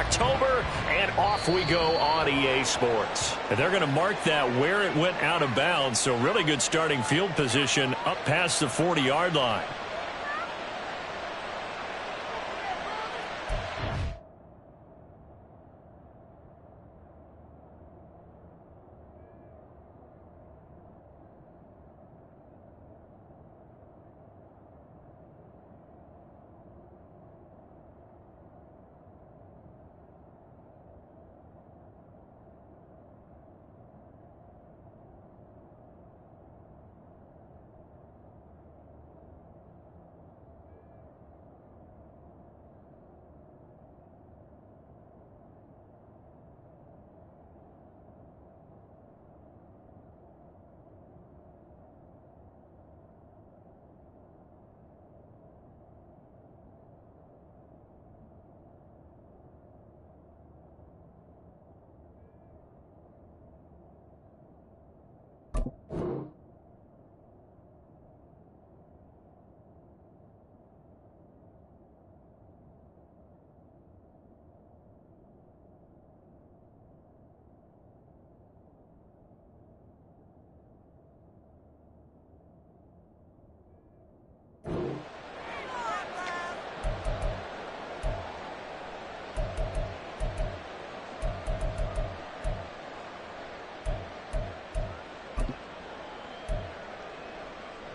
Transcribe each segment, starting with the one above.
October, and off we go on EA Sports. And they're going to mark that where it went out of bounds, so really good starting field position up past the 40-yard line.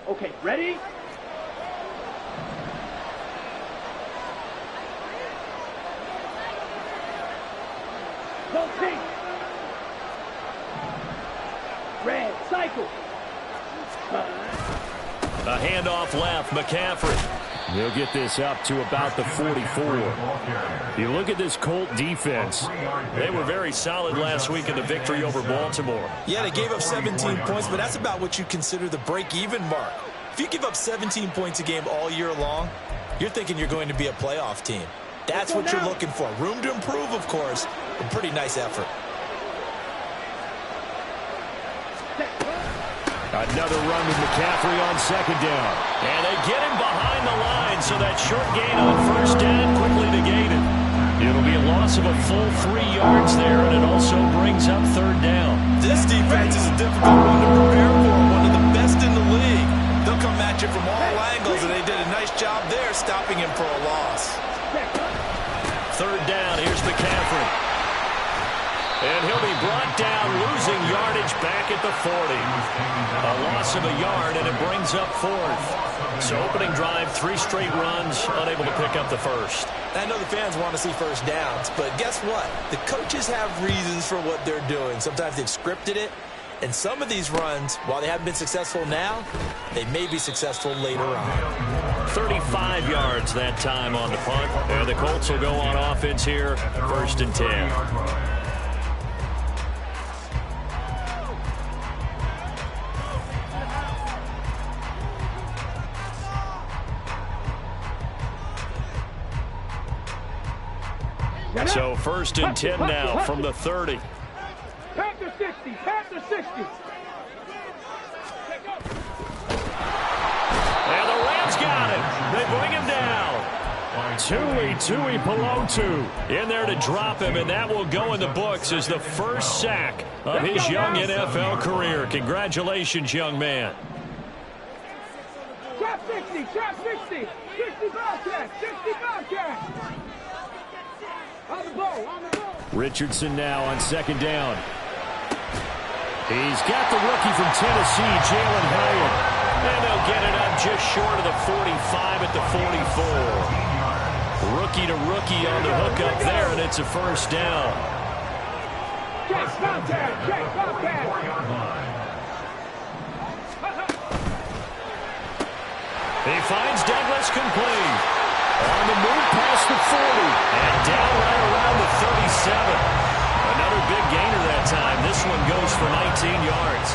Okay, ready? Go pink. Red, cycle. A handoff left, McCaffrey. He'll get this up to about the 44. You look at this Colt defense. They were very solid last week in the victory over Baltimore. Yeah, they gave up 17 points, but that's about what you consider the break-even mark. If you give up 17 points a game all year long, you're thinking you're going to be a playoff team. That's what you're looking for. Room to improve, of course, a pretty nice effort. Another run with McCaffrey on second down. And they get him behind the line, so that short gain on first down quickly negated. It'll be a loss of a full 3 yards there, and it also brings up third down. This defense is a difficult one to prepare for, one of the best in the league. They'll come at you from all angles, and they did a nice job there stopping him for a loss. Third down, here's McCaffrey. And he'll be brought down, losing yardage back at the 40. A loss of a yard, and it brings up fourth. So opening drive, 3 straight runs, unable to pick up the first. I know the fans want to see first downs, but guess what? The coaches have reasons for what they're doing. Sometimes they've scripted it, and some of these runs, while they haven't been successful now, they may be successful later on. 35 yards that time on the punt, and the Colts will go on offense here, 1st and 10. So 1st and 10 now from the 30. Panther 60, Panther 60. And the Rams got it. They bring him down. Tui Pelotu in there to drop him, and that will go in the books as the first sack of his young NFL career. Congratulations, young man. Trap 60, trap 60. 60 Bobcat, 60 Bobcat. On the ball, on the ball. Richardson now on second down. He's got the rookie from Tennessee, Jalen Hyatt. And they'll get it up just short of the 45 at the 44. Rookie to rookie on the hook up there, and it's a first down. Check Bobcat, check Bobcat. He finds Douglas complete. On the move past the 40. And down right around the 37. Another big gainer that time. This one goes for 19 yards.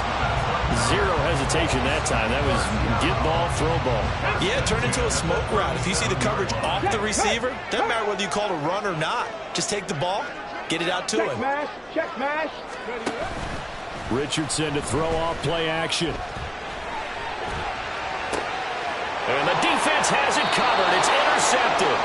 Zero hesitation that time. That was get ball, throw ball. Yeah, turn into a smoke route. If you see the coverage off the receiver, doesn't matter whether you call it a run or not. Just take the ball, get it out to him. Check mash. Richardson to throw off play action. And the defense has it covered. It's intercepted.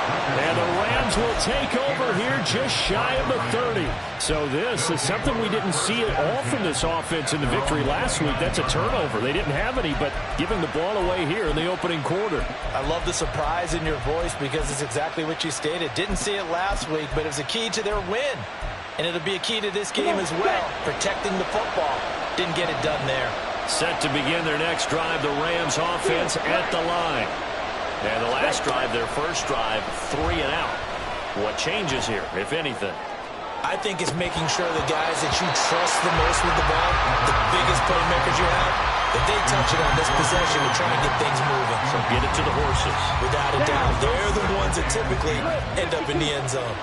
And the Rams will take over here just shy of the 30. So this is something we didn't see at all from this offense in the victory last week. That's a turnover. They didn't have any, but giving the ball away here in the opening quarter. I love the surprise in your voice because it's exactly what you stated. Didn't see it last week, but it was a key to their win. And it'll be a key to this game as well, protecting the football. Didn't get it done there. Set to begin their next drive, the Rams offense at the line. And the last drive, their first drive, 3 and out. What changes here, if anything? I think it's making sure the guys that you trust the most with the ball, the biggest playmakers you have, that they touch it on this possession and try to get things moving. So get it to the horses. Without a doubt, they're the ones that typically end up in the end zone.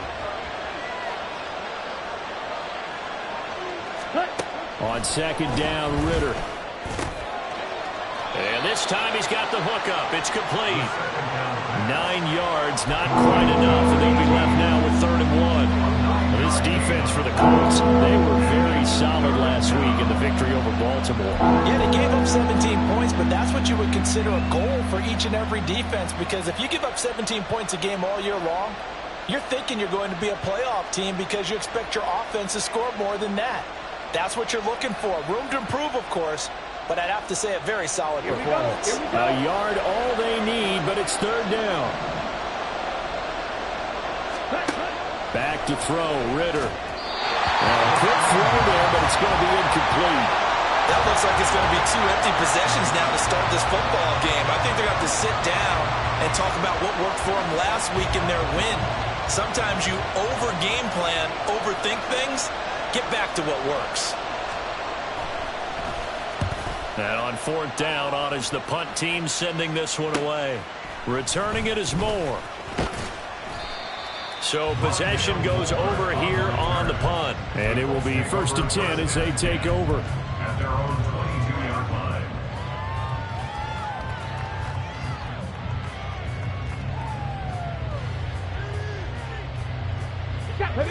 On second down, Ridder. And this time he's got the hookup. It's complete. 9 yards, not quite enough, and they'll be left now with 3rd and 1. This defense for the Colts, they were very solid last week in the victory over Baltimore. Yeah, they gave up 17 points, but that's what you would consider a goal for each and every defense, because if you give up 17 points a game all year long, you're thinking you're going to be a playoff team because you expect your offense to score more than that. That's what you're looking for. Room to improve, of course, but I'd have to say a very solid performance. A yard all they need, but it's 3rd down. Back to throw, Ridder. A quick throw there, but it's going to be incomplete. That looks like it's going to be 2 empty possessions now to start this football game. I think they're going to have to sit down and talk about what worked for them last week in their win. Sometimes you over-game plan, overthink things. Get back to what works. And on 4th down, on is the punt team sending this one away. Returning it is Moore. So possession goes over here on the punt. And it will be 1st and 10 as they take over. At their own 22-yard line.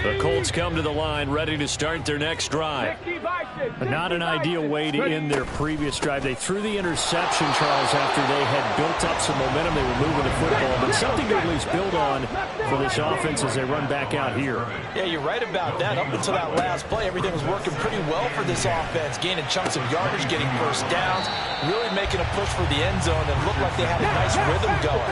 The Colts come to the line ready to start their next drive. Not an ideal way to end their previous drive. They threw the interception, Charles, after they had built up some momentum. They were moving the football, but something to at least build on for this offense as they run back out here. Yeah, you're right about that. Up until that last play, everything was working pretty well for this offense, gaining chunks of yardage, getting first downs, really making a push for the end zone, and looked like they had a nice rhythm going.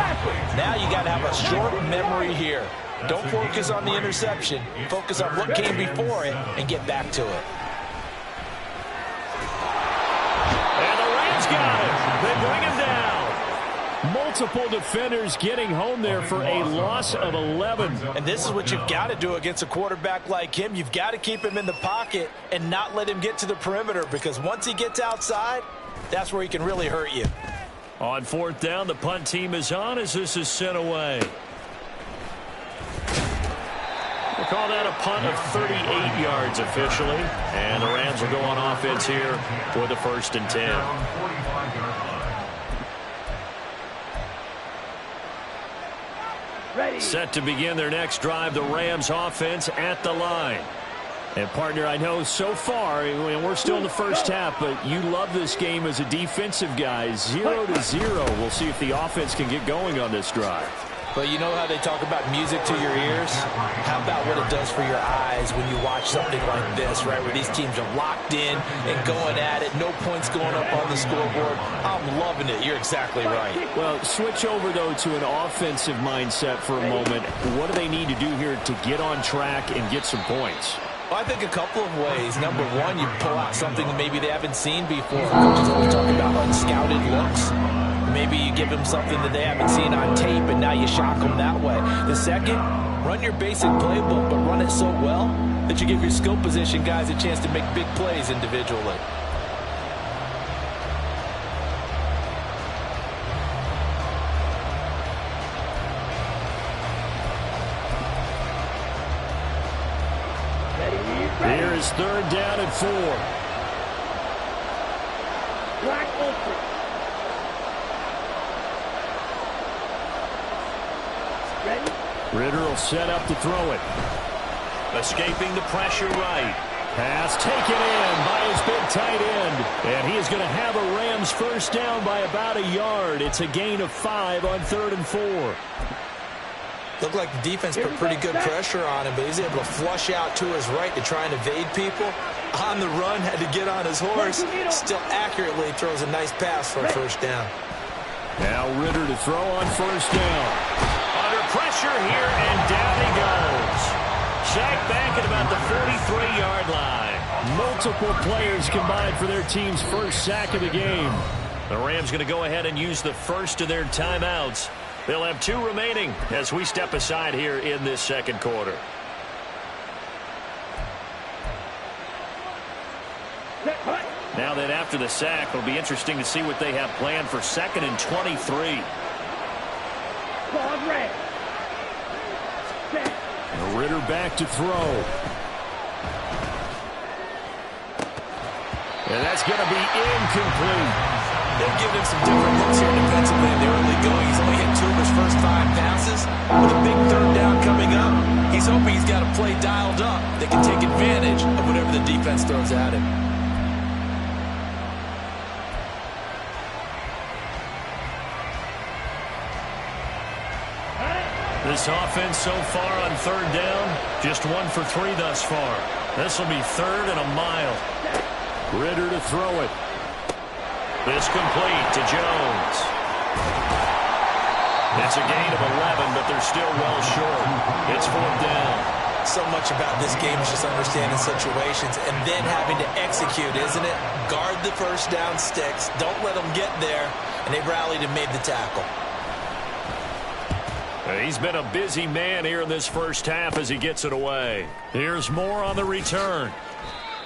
Now you got to have a short memory here. Don't focus on the interception. Focus on what came before it and get back to it. And the Rams got it. They bring him down. Multiple defenders getting home there for a loss of 11. And this is what you've got to do against a quarterback like him. You've got to keep him in the pocket and not let him get to the perimeter, because once he gets outside, that's where he can really hurt you. On 4th down, the punt team is on as this is sent away. We'll call that a punt of 38 yards officially. And the Rams will go on offense here for the 1st and 10. Ready. Set to begin their next drive, the Rams offense at the line. And, partner, I know so far, and we're still in the first half, but you love this game as a defensive guy. 0-0. We'll see if the offense can get going on this drive. But you know how they talk about music to your ears? How about what it does for your eyes when you watch something like this, right, where these teams are locked in and going at it, no points going up on the scoreboard? I'm loving it. You're exactly right. Well, switch over, though, to an offensive mindset for a moment. What do they need to do here to get on track and get some points? Well, I think a couple of ways. Number one, you pull out something that maybe they haven't seen before. Coaches always talk about unscouted looks. Maybe you give them something that they haven't seen on tape, and now you shock them that way. The second, run your basic playbook, but run it so well that you give your skill position guys a chance to make big plays individually. Here is 3rd down and 4. Black ultra. Ready. Ridder will set up to throw it. Escaping the pressure right. Pass taken in by his big tight end. And he is going to have a Rams first down by about a yard. It's a gain of 5 on 3rd and 4. Looked like the defense put pretty good pressure on him, but he's able to flush out to his right to try and evade people. On the run, had to get on his horse. Still accurately throws a nice pass for a first down. Now Ridder to throw on first down. Under pressure here, and down he goes. Sacked back at about the 43-yard line. Multiple players combined for their team's first sack of the game. The Rams going to go ahead and use the first of their timeouts. They'll have 2 remaining as we step aside here in this second quarter. Now that after the sack, it'll be interesting to see what they have planned for 2nd and 23. Ridder back to throw. And that's going to be incomplete. They've given him some different looks here defensively in the early going. He's only hit 2 of his first 5 passes. With a big third down coming up, he's hoping he's got a play dialed up that can take advantage of whatever the defense throws at him. This offense so far on third down, just 1 for 3 thus far. This will be 3rd and a mile. Ridder to throw it. This complete to Jones. It's a gain of 11, but they're still well short. It's 4th down. So much about this game is just understanding situations and then having to execute, isn't it? Guard the first down sticks. Don't let them get there. And they rallied and made the tackle. He's been a busy man here in this first half as he gets it away. Here's more on the return.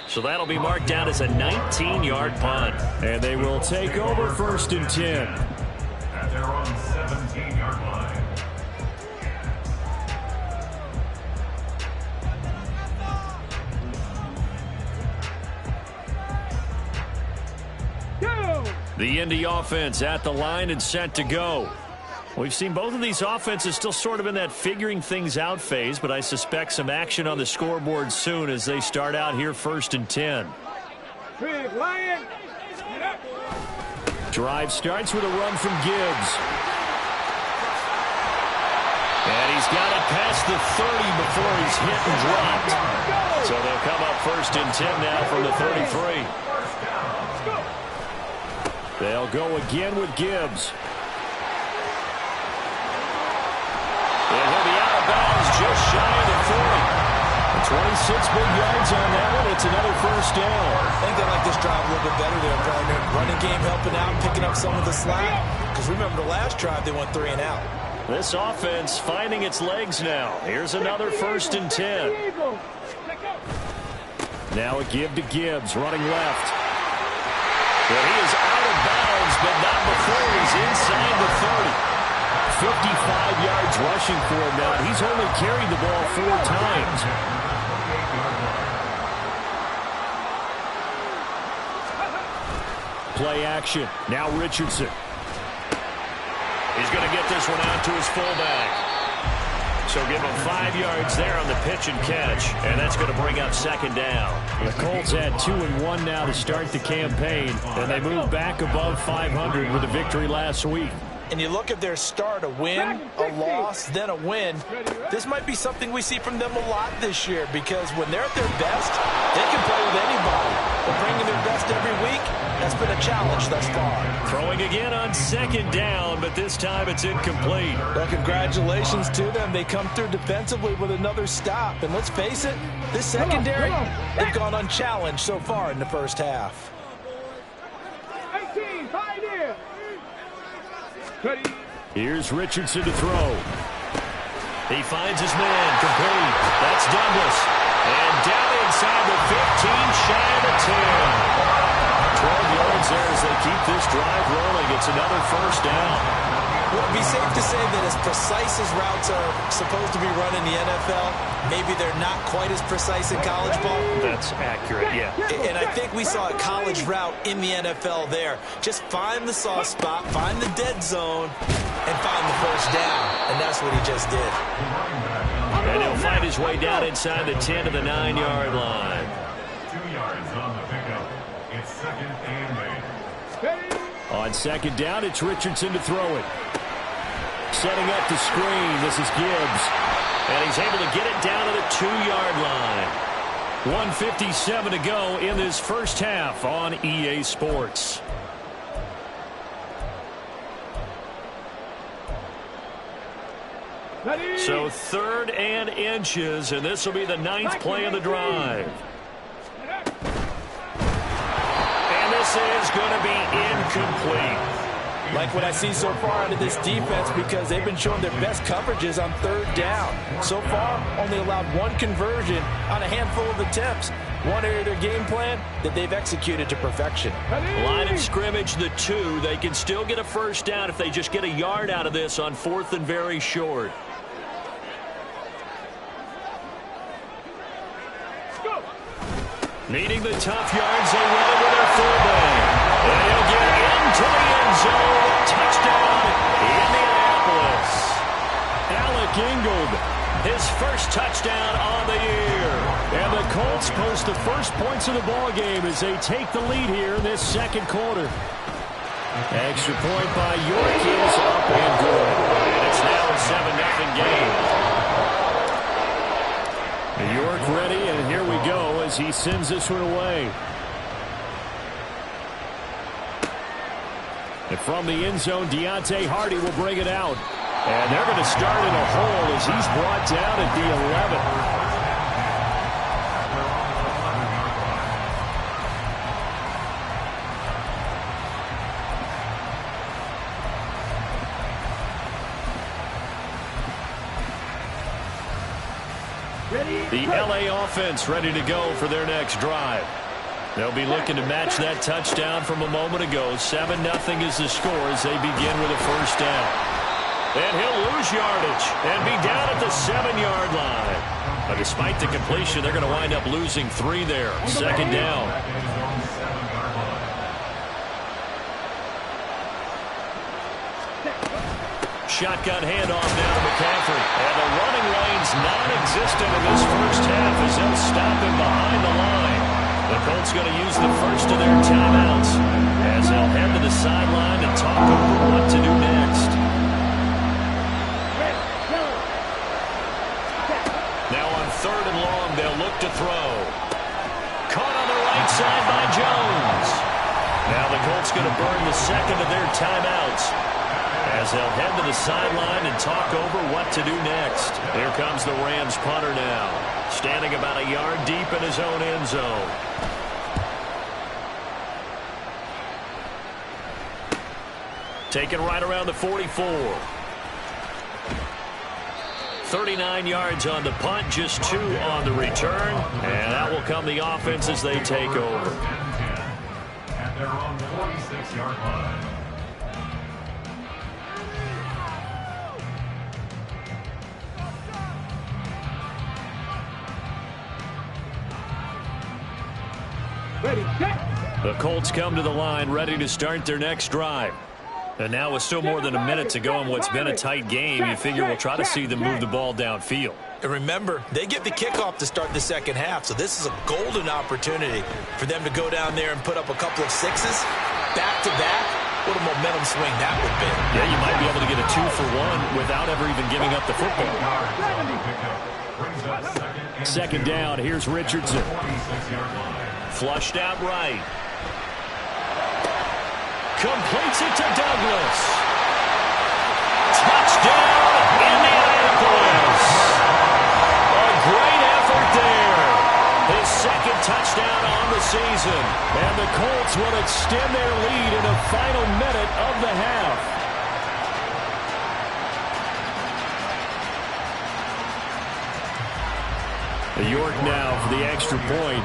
So that'll be marked down as a 19-yard punt. And they will take over 1st and 10. At their own 17-yard line. The Indy offense at the line and set to go. We've seen both of these offenses still sort of in that figuring things out phase, but I suspect some action on the scoreboard soon as they start out here 1st and 10. Big Lion. Drive starts with a run from Gibbs. And he's got it past the 30 before he's hit and dropped. So they'll come up 1st and 10 now from the 33. They'll go again with Gibbs. And he'll be out of bounds just shy of the 40. 26 big yards on that one. It's another first down. I think they like this drive a little bit better there, partner. Running game helping out, picking up some of the slack. Because remember the last drive, they went 3 and out. This offense finding its legs now. Here's another 1st and 10. Now a give to Gibbs, running left. Well, he is out of bounds, but not before he's inside the 30. 55 yards rushing for him now. He's only carried the ball 4 times. Play action. Now Richardson. He's going to get this one out to his fullback. So give him 5 yards there on the pitch and catch, and that's going to bring up 2nd down. The Colts had 2-1 now to start the campaign, and they moved back above 500 with a victory last week. And you look at their start, a win, a loss, then a win. This might be something we see from them a lot this year because when they're at their best, they can play with anybody. But bringing their best every week, that's been a challenge thus far. Throwing again on 2nd down, but this time it's incomplete. Well, congratulations to them. They come through defensively with another stop. And let's face it, this secondary, they've gone unchallenged so far in the first half. 18, right here. Here's Richardson to throw. He finds his man, complete. That's Douglas. And down inside the 15, shy of the 10. 12 yards there as they keep this drive rolling. It's another first down. Would it be safe to say that as precise as routes are supposed to be run in the NFL, maybe they're not quite as precise in college ball? That's accurate, yeah. And I think we saw a college route in the NFL there. Just find the soft spot, find the dead zone, and find the first down. And that's what he just did. And he'll find his way down inside the 10 to the 9-yard line. 2 yards on the pickup. It's 2nd and 8. On 2nd down, it's Richardson to throw it. setting up the screen. This is Gibbs. And he's able to get it down to the 2-yard line. 1:57 to go in this first half on EA Sports. So 3rd and inches, and this will be the 9th play of the drive. And this is going to be incomplete. Like what I see so far out of this defense, because they've been showing their best coverages on 3rd down. So far, only allowed 1 conversion on a handful of attempts. One area of their game plan that they've executed to perfection. Line of scrimmage, the 2. They can still get a first down if they just get a yard out of this on 4th and very short. Needing the tough yards, they run it with their fullback. And he'll get into the end zone. Touchdown, Indianapolis. Alec Ingold, his first touchdown on the year. And the Colts post the first points of the ball game as they take the lead here in this second quarter. Extra point by York is up and good. And it's now a 7-0 game. York ready, and here we go as he sends this one away. And from the end zone, Deontay Hardy will bring it out. And they're going to start in a hole as he's brought down at the 11. The LA offense ready to go for their next drive. They'll be looking to match that touchdown from a moment ago. 7-0 is the score as they begin with a first down. And he'll lose yardage and be down at the 7-yard line. But despite the completion, they're going to wind up losing 3 there. Second down. Shotgun handoff now to McCaffrey. And the running lane's non-existent in this first half as they'll stop him behind the line. The Colts going to use the first of their timeouts as they'll head to the sideline and talk over what to do next. Now on 3rd and long, they'll look to throw. Caught on the right side by Jones. Now the Colts going to burn the second of their timeouts as they'll head to the sideline and talk over what to do next. Here comes the Rams punter now, standing about a yard deep in his own end zone. Taken right around the 44. 39 yards on the punt, just 2 on the return. And that will come the offense as they take over. And they're on the 46-yard line. The Colts come to the line ready to start their next drive. And now with still more than a minute to go in what's been a tight game, you figure we'll try to see them move the ball downfield. And remember, they get the kickoff to start the second half, so this is a golden opportunity for them to go down there and put up a couple of 6s back-to-back. What a momentum swing that would be. Yeah, you might be able to get a 2-for-1 without ever even giving up the football. Second down, here's Richardson. Flushed out right. Completes it to Douglas. Touchdown, Indianapolis. A great effort there. His second touchdown on the season. And the Colts will extend their lead in the final minute of the half. York now for the extra point.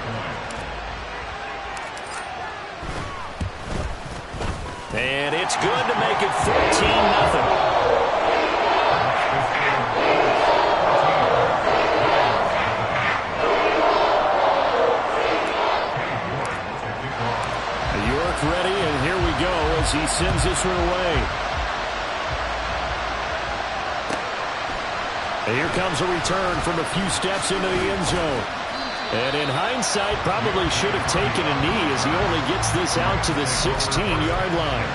And it's good to make it 14-0. York ready, and here we go as he sends this one away. And here comes a return from a few steps into the end zone. And in hindsight, probably should have taken a knee as he only gets this out to the 16-yard line.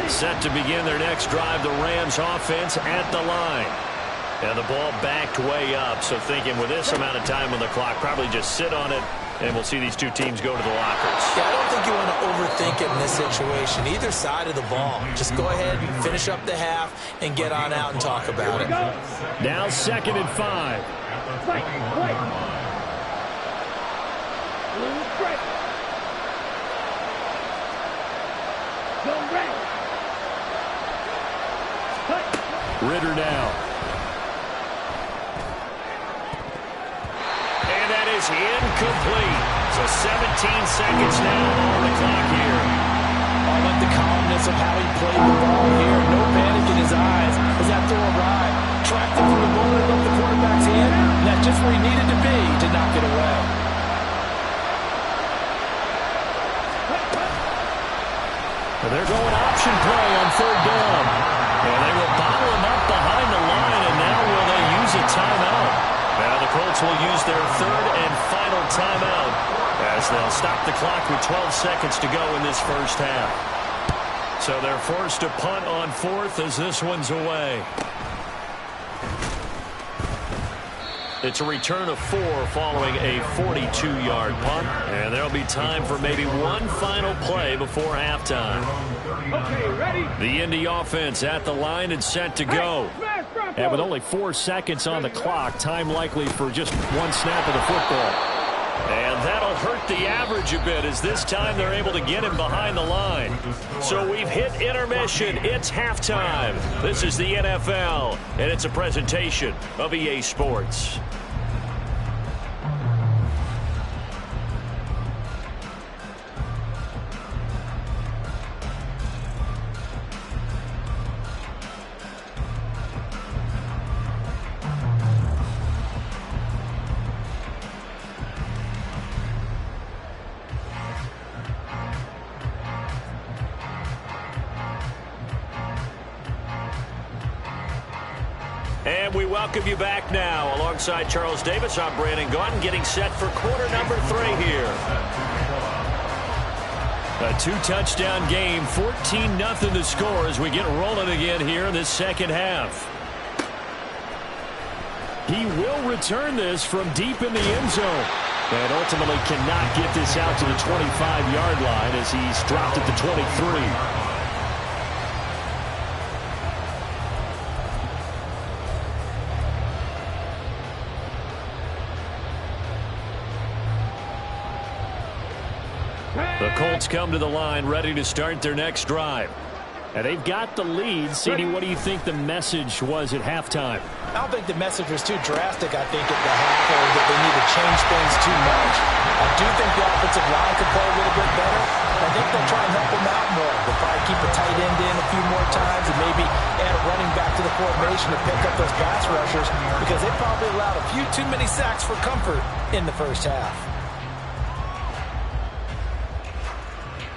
Set to begin their next drive, the Rams offense at the line. And the ball backed way up, so thinking with this amount of time on the clock, probably just sit on it, and we'll see these two teams go to the lockers. Yeah, I don't think you want to overthink it in this situation. Either side of the ball. Just go ahead and finish up the half and get on out and talk about it. Now 2nd and 5. Break. Zone break. Ritter now. And that is incomplete. So 17 seconds now on the clock here. I like the calmness of how he played the ball here. No panic in his eyes as that throw arrived. Tracked it from the moment of the quarterback's hand, and that's just where he needed to be to knock it away. They're going option play on 3rd down. And they will bottle him up behind the line, and now will they use a timeout? Now the Colts will use their 3rd and final timeout as they'll stop the clock with 12 seconds to go in this first half. So they're forced to punt on 4th as this one's away. It's a return of 4 following a 42-yard punt. And there'll be time for maybe one final play before halftime. Okay, ready? The Indy offense at the line and set to go. And with only 4 seconds on the clock, time likely for just one snap of the football. And that'll hurt the average a bit as this time they're able to get him behind the line. So we've hit intermission. It's halftime. This is the NFL, and it's a presentation of EA Sports. And we welcome you back now. Alongside Charles Davis, I'm Brandon Gaudin, getting set for quarter number 3 here. A 2-touchdown game, 14-0 to score as we get rolling again here in this second half. He will return this from deep in the end zone. And ultimately cannot get this out to the 25-yard line as he's dropped at the 23. The Colts come to the line ready to start their next drive. And they've got the lead. CD, what do you think the message was at halftime? I don't think the message was too drastic, I think, at the half, or that they need to change things too much. I do think the offensive line could play a little bit better. I think they'll try and help them out more. They'll probably keep a tight end in a few more times and maybe add a running back to the formation to pick up those pass rushers because they probably allowed a few too many sacks for comfort in the first half.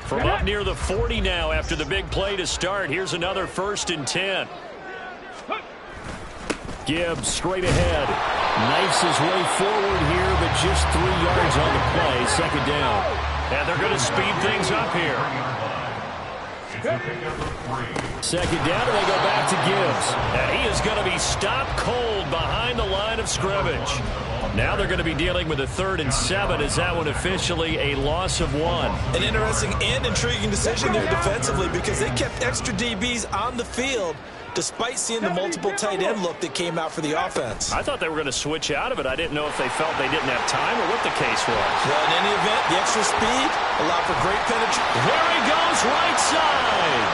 From up near the 40 now after the big play to start. Here's another 1st and 10. Gibbs straight ahead. Knifes his way forward here, but just 3 yards on the play. 2nd down. And they're going to speed things up here. 2nd down, and they go back to Gibbs. And he is going to be stopped cold behind the line of scrimmage. Now they're going to be dealing with a 3rd and 7 as that one officially a loss of 1. An interesting and intriguing decision there defensively because they kept extra DBs on the field despite seeing the multiple tight end look that came out for the offense. I thought they were going to switch out of it. I didn't know if they felt they didn't have time or what the case was. Well, in any event, the extra speed allowed for great penetration. There he goes, right side.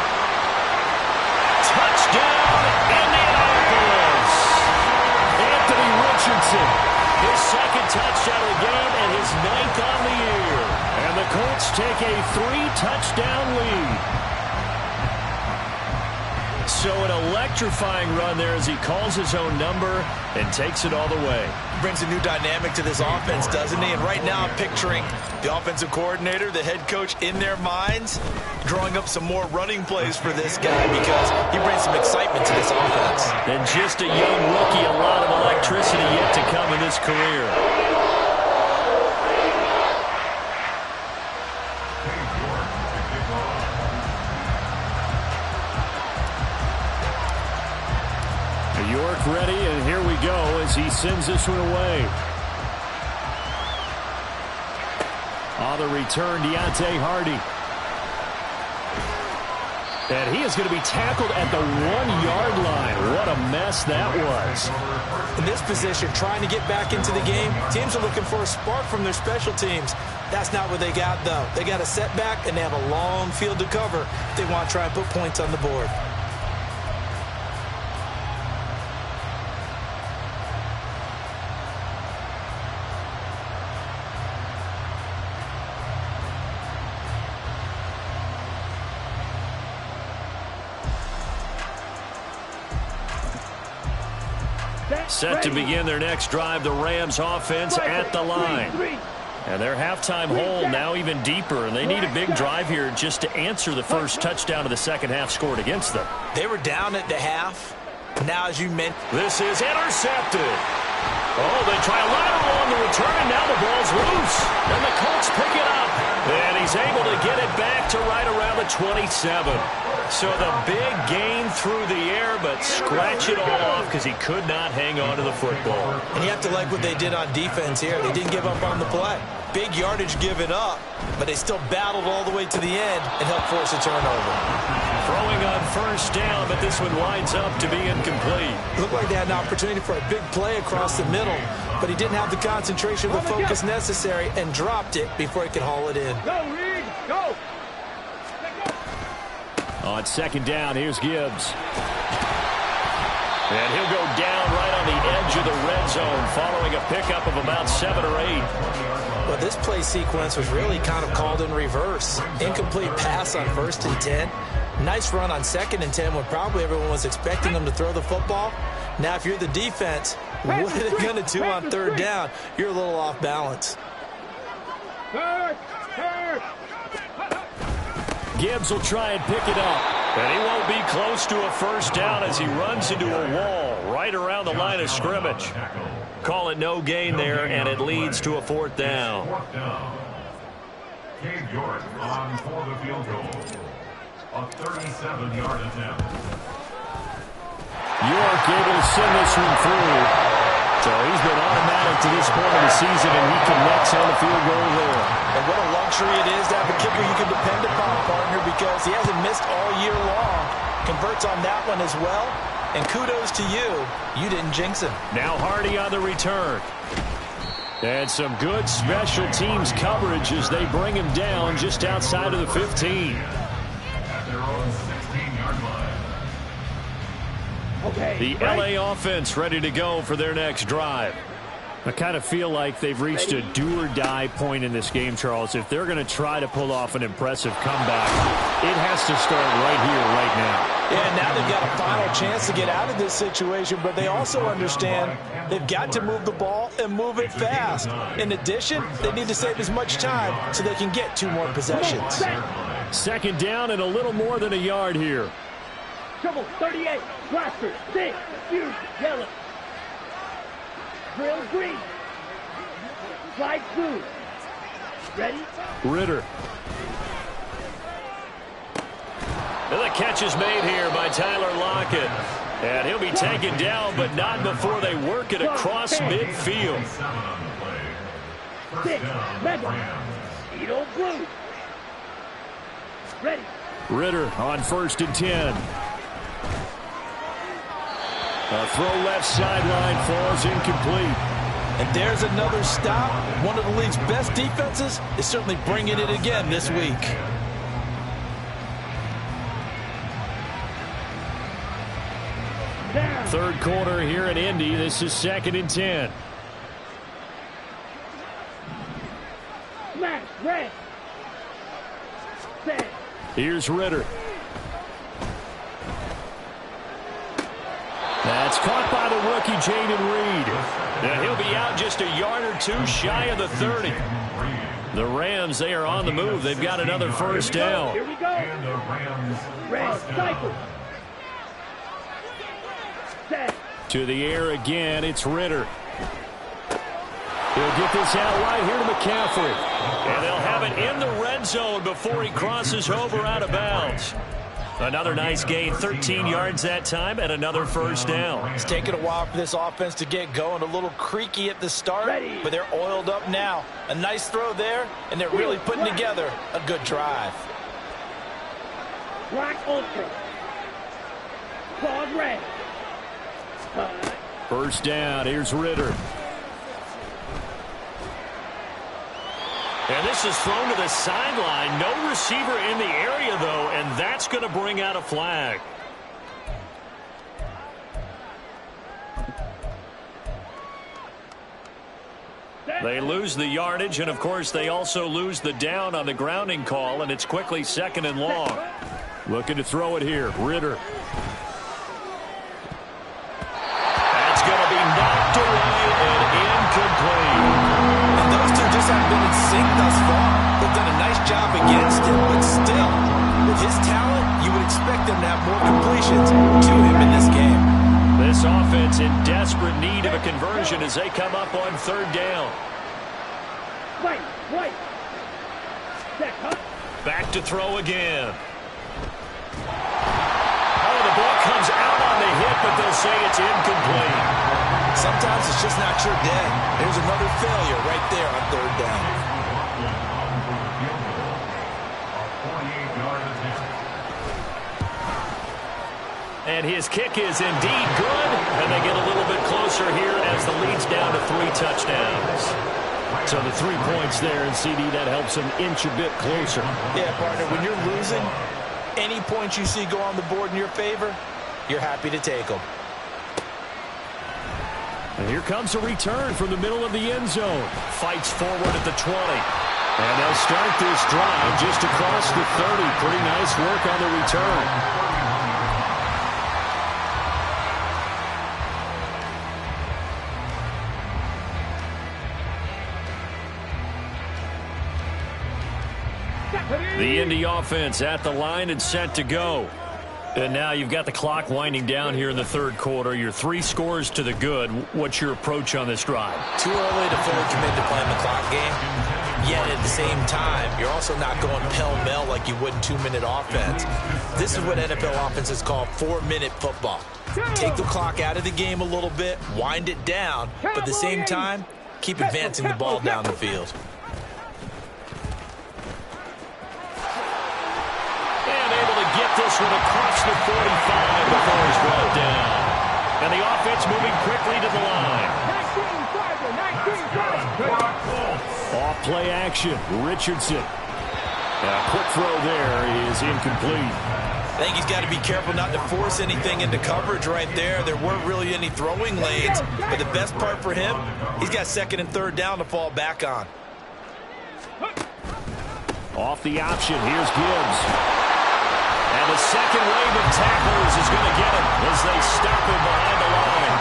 Touchdown, Indianapolis. Anthony Richardson. His 2nd touchdown of the game and his 9th on the year. And the Colts take a 3-touchdown lead. So an electrifying run there as he calls his own number and takes it all the way. Brings a new dynamic to this offense, doesn't he? And right now I'm picturing the offensive coordinator, the head coach in their minds, drawing up some more running plays for this guy because he brings some excitement to this offense. And just a young rookie, a lot of electricity yet to come in his career. he sends this one away. On the return, Deontay Hardy. And he is going to be tackled at the 1-yard line. What a mess that was. In this position, trying to get back into the game, teams are looking for a spark from their special teams. That's not what they got, though. They got a setback, and they have a long field to cover if they want to try and put points on the board. Set to begin their next drive, the Rams offense at the line. And their halftime hole now even deeper, and they need a big drive here just to answer the first touchdown of the second half scored against them. They were down at the half. Now, as you mentioned, this is intercepted. Oh, they try a lateral on the return, and now the ball's loose. And the Colts pick it up. And he's able to get it back to right around the 27. So the big gain through the air, but scratch it all off because he could not hang on to the football. And you have to like what they did on defense here. They didn't give up on the play. Big yardage given up, but they still battled all the way to the end and helped force a turnover. Throwing on first down, but this one winds up to be incomplete. Looked like they had an opportunity for a big play across the middle, but he didn't have the concentration or the focus necessary and dropped it before he could haul it in. Go, Reed, go! On second down, here's Gibbs. And he'll go down right on the edge of the red zone following a pickup of about 7 or 8. Well, this play sequence was really kind of called in reverse. Incomplete pass on 1st and 10. Nice run on 2nd and 10 when probably everyone was expecting them to throw the football. Now, if you're the defense, what are they going to do on 3rd down? You're a little off balance. Gibbs will try and pick it up. And he won't be close to a first down as he runs into a wall right around the line of scrimmage. Call it no gain there, and it leads to a 4th down. Cade York on for the field goal. A 37-yard attempt. York able to send this one through. So he's been automatic to this point of the season, and he connects on the field goal there. And what a luxury it is to have a kicker you can depend upon, partner, because he hasn't missed all year long. Converts on that one as well. And kudos to you. You didn't jinx him. Now Hardy on the return. And some good special teams coverage as they bring him down just outside of the 15. At their own 16-yard line. The LA offense ready to go for their next drive. I kind of feel like they've reached a do-or-die point in this game, Charles. If they're going to try to pull off an impressive comeback, it has to start right here, right now. Yeah, now they've got a final chance to get out of this situation, but they also understand they've got to move the ball and move it fast. In addition, they need to save as much time so they can get 2 more possessions. Second down and a little more than a yard here. Trouble, 38, Blaster, 6, huge, yellow. Drill green. Slide blue. Ready? Ritter. And the catch is made here by Tyler Lockett. And he'll be taken down, but not before they work it across midfield. 6, Mega. Edo blue. Ready. Ritter on 1st and 10. A throw left sideline falls incomplete. And there's another stop. One of the league's best defenses is certainly bringing it again this week. Down. 3rd quarter here in Indy. This is 2nd and 10. Smash, red. Set. Here's Ritter. That's caught by the rookie, Jayden Reed. And he'll be out just a yard or 2 shy of the 30. The Rams, they are on the move. They've got another 1st down. Here we go. And the Rams Red, cycle. Set. To the air again, it's Ritter. He'll get this out right here to McCaffrey. And they'll have it in the red zone before he crosses over out of bounds. Another nice gain, 13 yards that time, and another first down. It's taken a while for this offense to get going. A little creaky at the start, but they're oiled up now. A nice throw there, and they're really putting together a good drive. Black ultra. Claws red. First down, here's Ritter. And this is thrown to the sideline. No receiver in the area, though, and that's going to bring out a flag. They lose the yardage, and, of course, they also lose the down on the grounding call, and it's quickly second and long. Looking to throw it here, Ritter. That's going to be knocked away and incomplete. Those two just haven't been in sync thus far. They've done a nice job against him, but still, with his talent, you would expect them to have more completions to him in this game. This offense in desperate need of a conversion as they come up on third down. Right. Back to throw again. Oh, the ball comes out on the hit, but they'll say it's incomplete. Sometimes it's just not your day. There's another failure right there on third down. And his kick is indeed good, and they get a little bit closer here as the lead's down to 3 touchdowns. So the 3 points there, and CD, that helps them inch a bit closer. Yeah, partner, when you're losing, any points you see go on the board in your favor, you're happy to take them. And here comes a return from the middle of the end zone. Fights forward at the 20. And they'll start this drive just across the 30. Pretty nice work on the return. The Indy offense at the line and set to go. And now you've got the clock winding down here in the third quarter. You're 3 scores to the good. What's your approach on this drive? Too early to fully commit to playing the clock game. Yet at the same time, you're also not going pell-mell like you would in 2-minute offense. This is what NFL offenses call 4-minute football. Take the clock out of the game a little bit, wind it down, but at the same time, keep advancing the ball down the field. This one across the 45 before he's brought down. And the offense moving quickly to the line. 19-5. Off play action, Richardson. And a quick throw there is incomplete. I think he's got to be careful not to force anything into coverage right there. There weren't really any throwing lanes, but the best part for him, he's got second and third down to fall back on. Off the option, here's Gibbs. And the second wave of tacklers is going to get him as they stop him behind the line.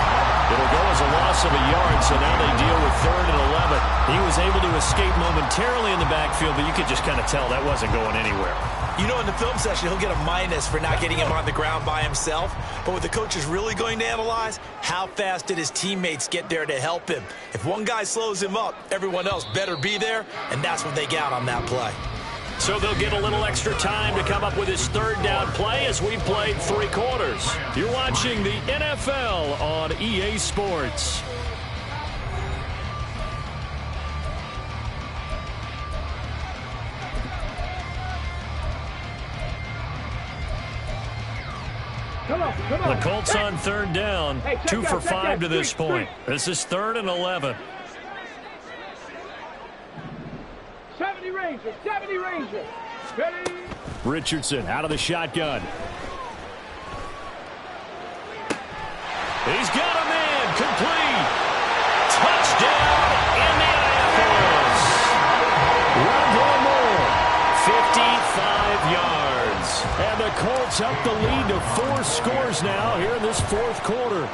It'll go as a loss of a yard, so now they deal with 3rd and 11. He was able to escape momentarily in the backfield, but you could just kind of tell that wasn't going anywhere. You know, in the film session, he'll get a minus for not getting him on the ground by himself. But what the coach is really going to analyze, how fast did his teammates get there to help him? If one guy slows him up, everyone else better be there, and that's what they got on that play. So they'll get a little extra time to come up with his third down play as we played 3 quarters. You're watching the NFL on EA Sports. Come on. The Colts on third down, 2 for 5 to this point. This is 3rd and 11. 70 Ranger. Ready? Richardson out of the shotgun. He's got a man, complete. Touchdown, Indianapolis. One more, 55 yards. And the Colts up the lead to 4 scores now here in this 4th quarter.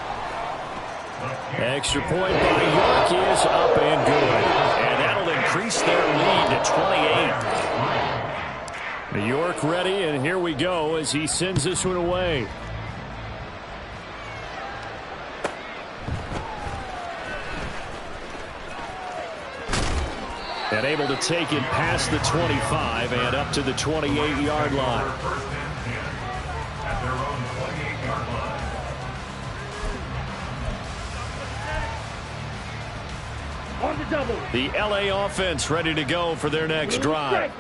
Extra point by York is up and good. And that'll increase their lead to 28. York ready, and here we go as he sends this one away. And able to take it past the 25 and up to the 28-yard line. The LA offense ready to go for their next drive.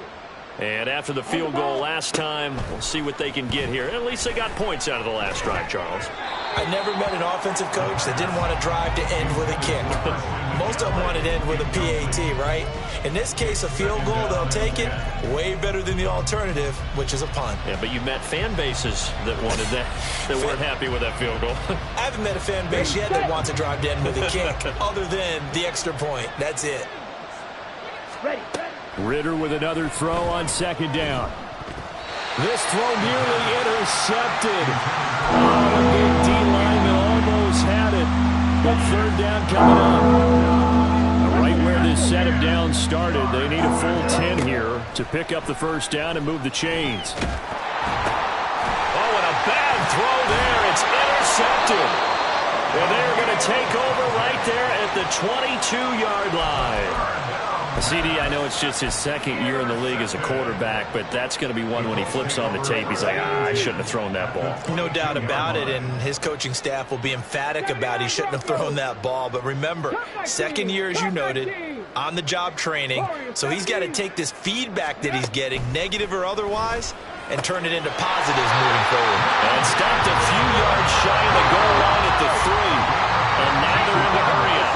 And after the field goal last time, we'll see what they can get here. At least they got points out of the last drive, Charles. I never met an offensive coach that didn't want to drive to end with a kick. Most of them wanted to end with a PAT, right? In this case, a field goal, they'll take it. Way better than the alternative, which is a punt. Yeah, but you met fan bases that wanted that, that weren't happy with that field goal. I haven't met a fan base yet that wants to drive to end with a kick, other than the extra point. That's it. Ridder with another throw on second down. This throw nearly intercepted. Oh, the big D lineman almost had it. But third down coming up. Right where this setup down started, they need a full 10 here to pick up the first down and move the chains. Oh, and a bad throw there. It's intercepted. And they're going to take over right there at the 22-yard line. CD, I know it's just his second year in the league as a quarterback, but that's going to be one when he flips on the tape. He's like, I shouldn't have thrown that ball. No doubt about it, and his coaching staff will be emphatic about he shouldn't have thrown that ball. But remember, second year, as you noted, on-the-job training, so he's got to take this feedback that he's getting, negative or otherwise, and turn it into positives moving forward. And stopped a few yards shy of the goal line at the 3, and now they're in the hurry-up.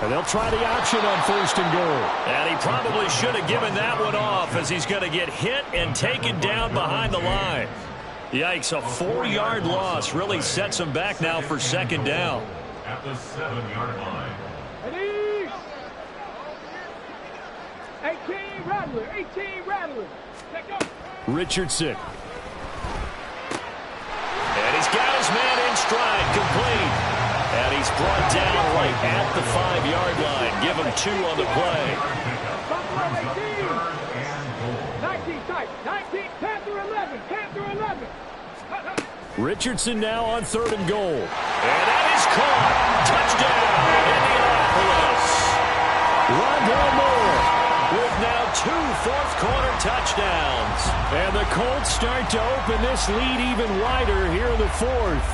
And they'll try the option on first and goal. And he probably should have given that one off as he's going to get hit and taken down behind the line. Yikes, a 4-yard loss really sets him back now for second down. At the 7-yard line. 18 Rattler, 18 Rattler. Richardson. And he's got his man in stride, complete. And he's brought down right at the 5-yard line. Give him 2 on the play. 19 tight, 19, Panther 11, Panther 11. Richardson now on third and goal. And that is caught. Touchdown, Indianapolis. Rondale Moore with now 2 fourth-quarter touchdowns. And the Colts start to open this lead even wider here in the fourth.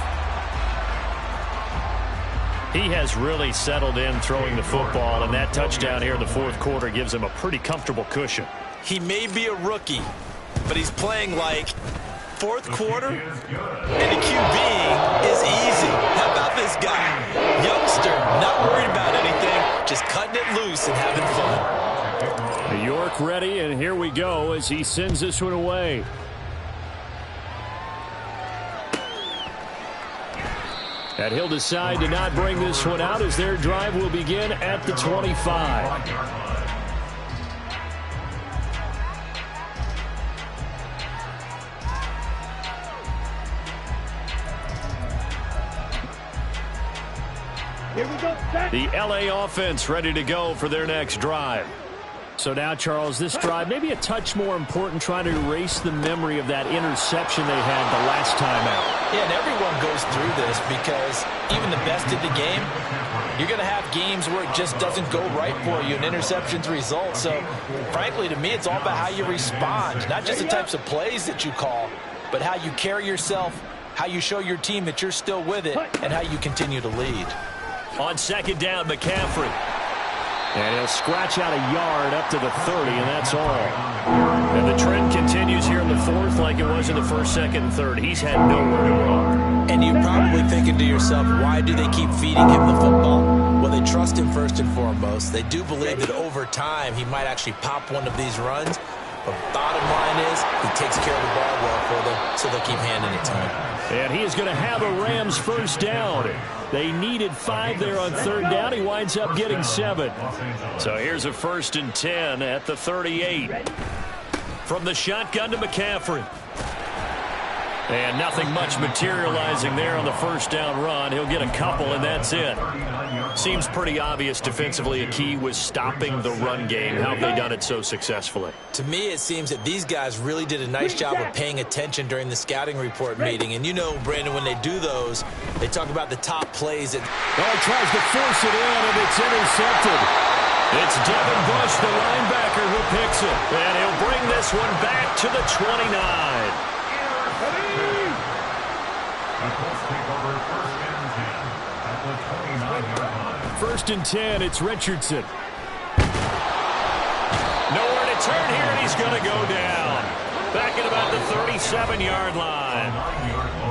He has really settled in throwing the football, and that touchdown here in the fourth quarter gives him a pretty comfortable cushion. He may be a rookie, but he's playing like fourth quarter, and the QB is easy. How about this guy? Youngster, not worried about anything, just cutting it loose and having fun. York ready, and here we go as he sends this one away. And he'll decide to not bring this one out as their drive will begin at the 25. Here we go, set. The LA offense ready to go for their next drive. So now, Charles, this drive maybe a touch more important, trying to erase the memory of that interception they had the last time out. Yeah, and everyone goes through this because even the best in the game, you're going to have games where it just doesn't go right for you and interceptions result. So, frankly, to me, it's all about how you respond, not just the types of plays that you call, but how you carry yourself, how you show your team that you're still with it, and how you continue to lead. On second down, McCaffrey. And he'll scratch out a yard up to the 30, and that's all. And the trend continues here in the fourth like it was in the first, second, and third. He's had nowhere to run. And you're probably thinking to yourself, why do they keep feeding him the football? Well, they trust him first and foremost. They do believe that over time he might actually pop one of these runs. But bottom line is he takes care of the ball well for them, so they'll keep handing it to him. And he is going to have a Rams first down. They needed 5 there on third down. He winds up getting 7. So here's a 1st and 10 at the 38. From the shotgun to McCaffrey. And nothing much materializing there on the first down run. He'll get a couple, and that's it. Seems pretty obvious defensively a key was stopping the run game. How have they done it so successfly? To me, it seems that these guys really did a nice job of paying attention during the scouting report meeting. And you know, Brandon, when they do those, they talk about the top plays. He tries to force it in, and it's intercepted. It's Devin Bush, the linebacker, who picks it. And he'll bring this one back to the 29. The Colts take over 1st and 10 at the 29-yard line. 1st and 10, it's Richardson. Nowhere to turn here, and he's going to go down. Back at about the 37-yard line.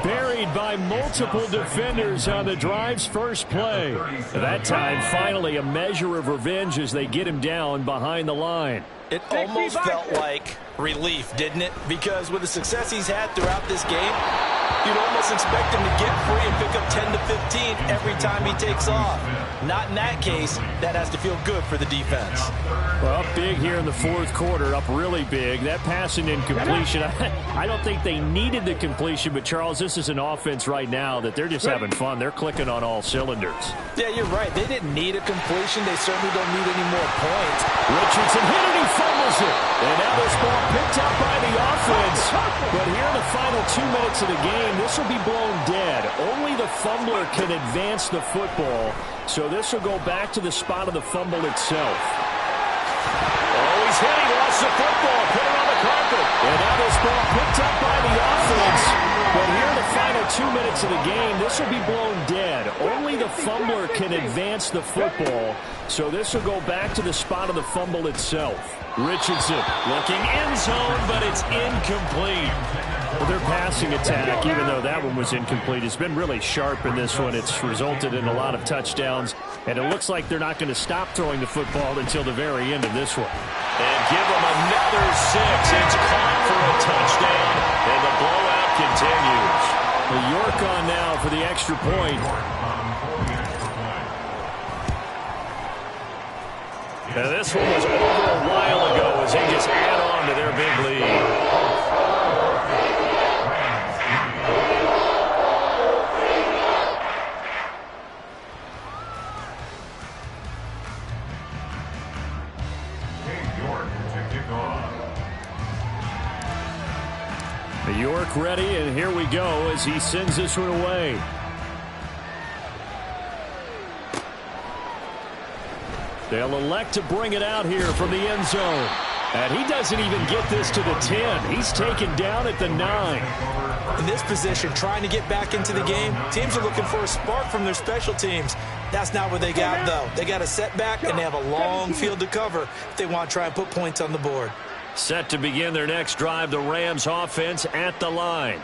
Buried by multiple defenders on the drive's first play. That time, finally, a measure of revenge as they get him down behind the line. It almost felt like relief, didn't it? Because with the success he's had throughout this game, you'd almost expect him to get free and pick up 10 to 15 every time he takes off. Not in that case. That has to feel good for the defense. Well, up big here in the 4th quarter, up really big. That passing incompletion, I don't think they needed the completion, but Charles, this is an offense right now that they're just having fun. They're clicking on all cylinders. Yeah, you're right. They didn't need a completion. They certainly don't need any more points. Richardson hit it, he fumbles it. And now this ball picked up by the offense. But here in the final 2 minutes of the game, this will be blown dead. Only the fumbler can advance the football. So this will go back to the spot of the fumble itself. Oh, he's hit. He lost the football. Put it on the carpet. And now this ball picked up by the offense. But here in the final 2 minutes of the game, this will be blown dead. Only the fumbler can advance the football. So this will go back to the spot of the fumble itself. Richardson looking end zone, but it's incomplete. Well, their passing attack, even though that one was incomplete, has been really sharp in this one. It's resulted in a lot of touchdowns, and it looks like they're not going to stop throwing the football until the very end of this one. And give them another 6. It's caught for a touchdown, and the blowout continues. Well, York on now for the extra point. Now this one was over a while ago as they just add on to their big lead. York ready, and here we go as he sends this one away. They'll elect to bring it out here from the end zone. And he doesn't even get this to the 10. He's taken down at the 9. In this position, trying to get back into the game, teams are looking for a spark from their special teams. That's not what they got, though. They got a setback, and they have a long field to cover if they want to try and put points on the board. Set to begin their next drive, the Rams offense at the line.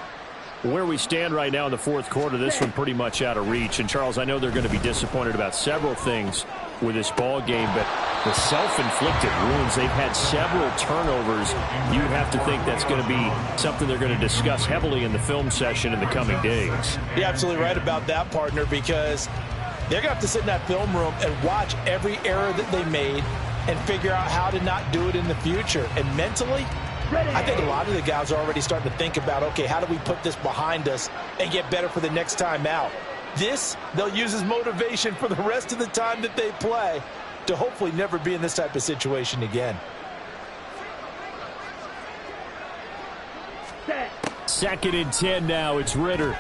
Where we stand right now in the 4th quarter, this one pretty much out of reach. And, Charles, I know they're going to be disappointed about several things with this ball game, but the self-inflicted wounds, they've had several turnovers. You have to think that's going to be something they're going to discuss heavily in the film session in the coming days. You're absolutely right about that, partner, because they're going to have to sit in that film room and watch every error that they made and figure out how to not do it in the future. And mentally, I think a lot of the guys are already starting to think about, okay, how do we put this behind us and get better for the next time out? This, they'll use as motivation for the rest of the time that they play to hopefully never be in this type of situation again. 2nd and 10 now. It's Ritter.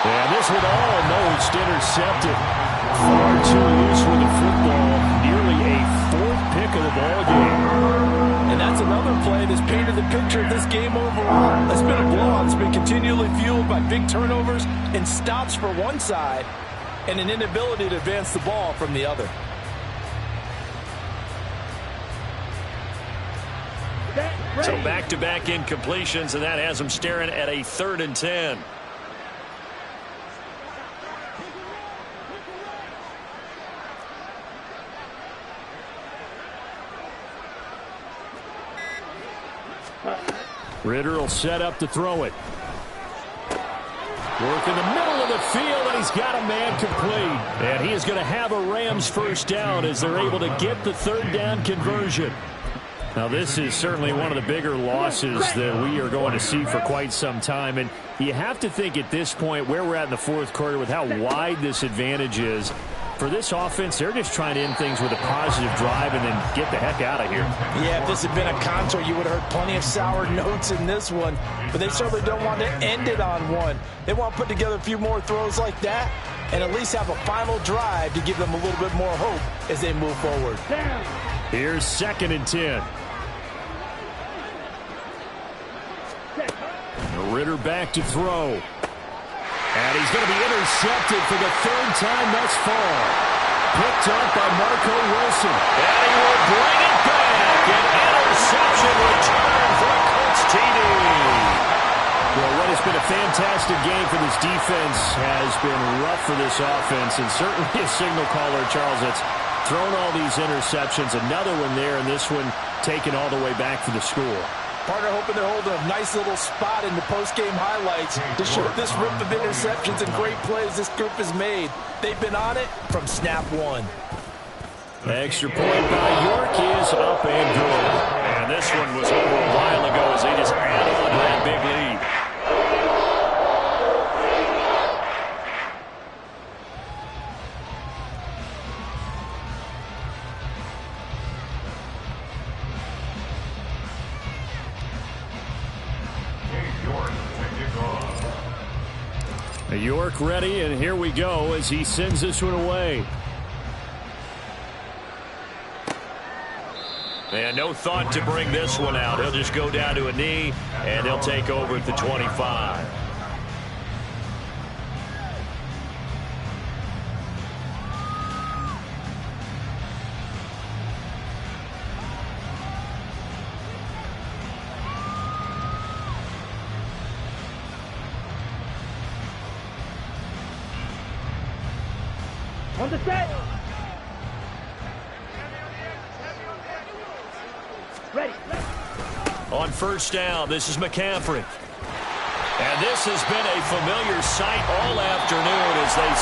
And this one almost intercepted. Far too loose with the football. Nearly a 4th pick of the ball game. And that's another play that's painted the picture of this game overall. It's been a blowout. It's been continually fueled by big turnovers and stops for one side and an inability to advance the ball from the other. So back-to-back incompletions, and that has them staring at a 3rd and 10. Ritter will set up to throw it. Work in the middle of the field, and he's got a man complete. And he is going to have a Rams first down as they're able to get the 3rd down conversion. Now, this is certainly one of the bigger losses that we are going to see for quite some time. And you have to think at this point where we're at in the 4th quarter with how wide this advantage is. For this offense, they're just trying to end things with a positive drive and then get the heck out of here. Yeah, if this had been a concert, you would have heard plenty of sour notes in this one. But they certainly don't want to end it on one. They want to put together a few more throws like that and at least have a final drive to give them a little bit more hope as they move forward. Here's 2nd and 10. Ritter back to throw. And he's going to be intercepted for the third time thus far. Picked up by Marco Wilson. And he will bring it back. An interception return for a Colts TD. Well, what has been a fantastic game for this defense has been rough for this offense, and certainly a signal caller, Charles, that's thrown all these interceptions. Another one there, and this one taken all the way back for the score. Partner hoping they're holding a nice little spot in the post-game highlights to show this rip of interceptions and great plays this group has made. They've been on it from snap one. Extra point by York is up and good. And this one was over a while ago as they just add on to that big lead. York ready, and here we go as he sends this one away. And no thought to bring this one out. He'll just go down to a knee, and he'll take over at the 25. On the set. Ready. On first down, this is McCaffrey. And this has been a familiar sight all afternoon as they